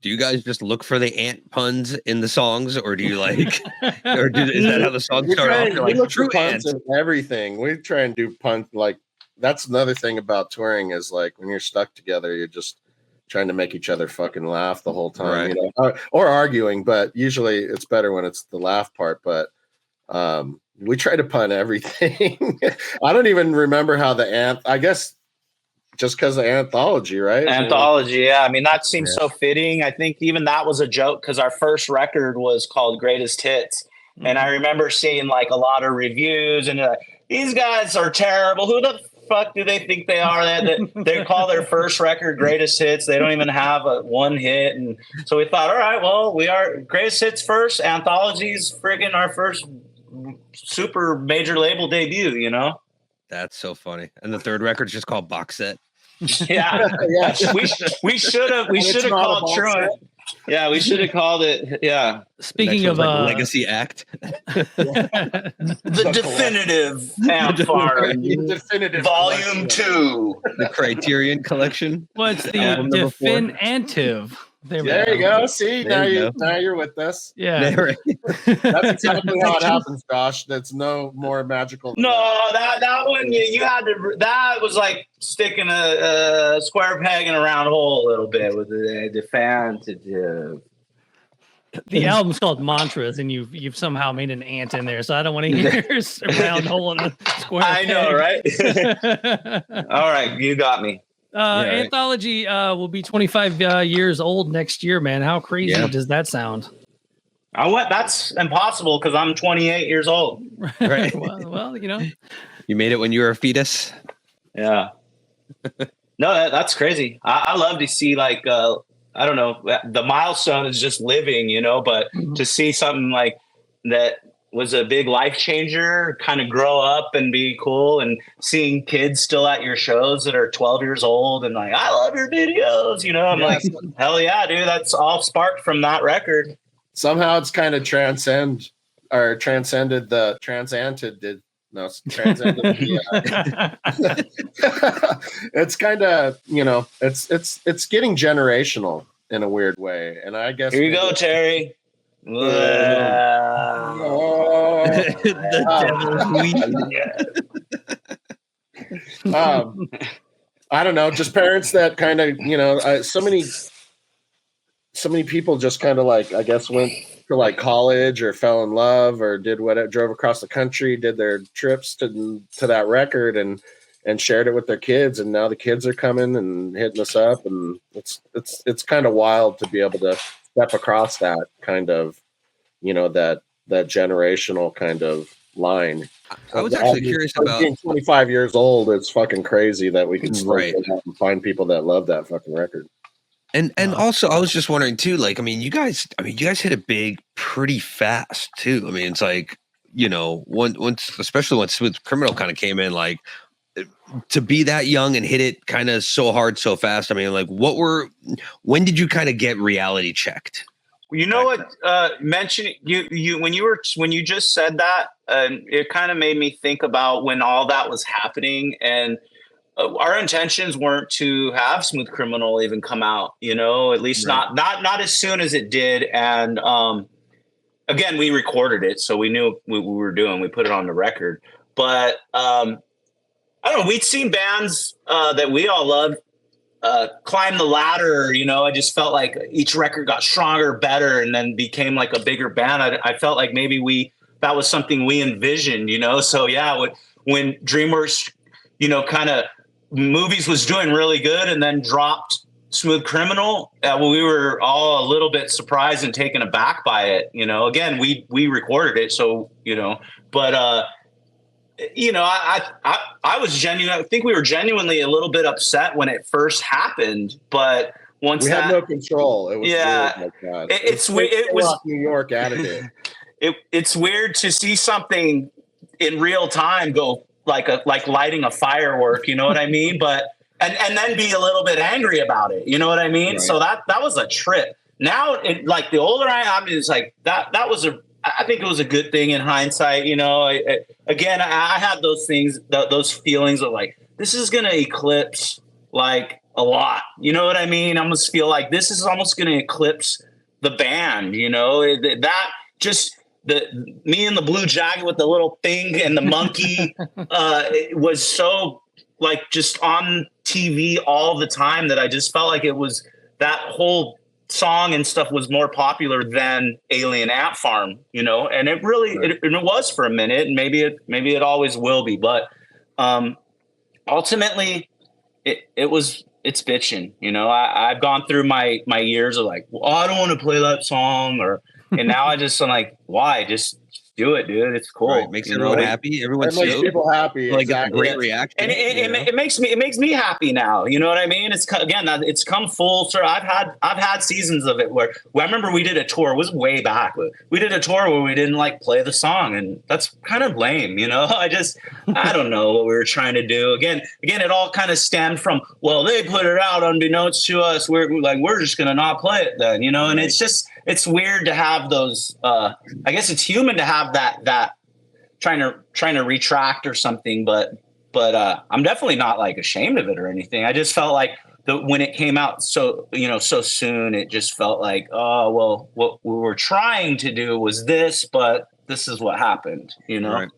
Do you guys just look for the ant puns in the songs, or do you like, is that how the songs start off? We look for puns in everything. We try and do puns. Like, that's another thing about touring is like when you're stuck together, you're just trying to make each other fucking laugh the whole time, you know, or arguing. But usually it's better when it's the laugh part. But we try to pun everything. I don't even remember how I guess. Just because of Anthology, right? Anthology, yeah. I mean, that seems so fitting. I think even that was a joke because our first record was called Greatest Hits. Mm-hmm. And I remember seeing like a lot of reviews and these guys are terrible. Who the fuck do they think they are? That they call their first record Greatest Hits. They don't even have one hit. And so we thought, all right, well, we are Greatest Hits first. Anthology's friggin' our first super major label debut, you know? That's so funny. And the third record's just called Box Set. Yeah. We should have called Truant. Yeah, we should have called it. Yeah. Speaking of like legacy act, the definitive Amphar, definitive volume 2, the Criterion collection. What's the definitive? There you go. See, now you're with us. Yeah. That's exactly how it happens, Josh. That's no more magical. No, that one you had to. That was like sticking a square peg in a round hole a little bit with the definitive. The album's called Mantras, and you've somehow made an ant in there, so I don't want to hear a round hole in a square. I know, right? All right, you got me. Anthology will be 25 years old next year, man. How crazy does that sound? That's impossible because I'm 28 years old. Right. well, you know. You made it when you were a fetus? Yeah. No, that's crazy. I love to see like, I don't know, the milestone is just living, you know, but to see something like that was a big life changer, kind of grow up and be cool, and seeing kids still at your shows that are 12 years old and like, I love your videos, you know, I'm like, hell yeah, dude, that's all sparked from that record. Somehow it's kind of transcended the it's kind of, you know, it's getting generational in a weird way. And I guess here you go, Terry. I don't know, just parents that kind of, you know, so many people just kind of like, I guess, went to like college or fell in love or did whatever, drove across the country, did their trips to that record and shared it with their kids, and now the kids are coming and hitting us up, and it's kind of wild to be able to step across that kind of, you know, that generational kind of line. I was actually curious about being 25 years old. It's fucking crazy that we can still find people that love that fucking record. And also, I was just wondering too, like, you guys hit it big pretty fast too. I mean, it's like, you know, once, especially when Smooth Criminal kind of came in, like, to be that young and hit it kind of so hard so fast. I mean, like, when did you kind of get reality checked? You know what? Mentioning you when you just said that, it kind of made me think about when all that was happening, and our intentions weren't to have Smooth Criminal even come out. You know, at least not as soon as it did. And again, we recorded it, so we knew what we were doing. We put it on the record, but I don't know. We'd seen bands that we all loved climb the ladder, you know. I just felt like each record got stronger, better, and then became like a bigger band. I felt like maybe that was something we envisioned, you know. So yeah, when DreamWorks, you know, kind of movies was doing really good and then dropped Smooth Criminal, we were all a little bit surprised and taken aback by it, you know. Again, we recorded it, so, you know, but you know, I was genuine. I think we were genuinely a little bit upset when it first happened, but once we had no control. It was weird like that. It was New York attitude. It's weird to see something in real time go like lighting a firework. You know what I mean? But and then be a little bit angry about it. You know what I mean? Right. So that was a trip. Now, like the older I am, it's like that was I think it was a good thing in hindsight, you know. I had those things, those feelings of like, this is going to eclipse like a lot. You know what I mean? I almost feel like this is almost going to eclipse the band, you know, that just me and the blue jacket with the little thing and the monkey it was so like just on TV all the time that I just felt like it was that whole song and stuff was more popular than Alien Ant Farm, you know, and it really, it was for a minute, and maybe it always will be, but ultimately it's bitching, you know. I've gone through my years of like, well, I don't want to play that song, and now I'm like, why? Just do it, dude. It's cool. Right. Makes everyone happy. Everyone's makes people happy. Like Exactly. a great reaction. And it makes me happy now. You know what I mean? It's it's come full circle. I've had seasons of it where I remember we did a tour. It was way back. We did a tour where we didn't like play the song, and that's kind of lame. You know, I don't know what we were trying to do. Again, it all kind of stemmed from, well, they put it out unbeknownst to us. We're just gonna not play it then. You know, and it's weird to have those. I guess it's human to have that trying to retract or something, but I'm definitely not like ashamed of it or anything. I just felt like when it came out so soon, it just felt like, oh, well, what we were trying to do was this, but this is what happened, you know? Right.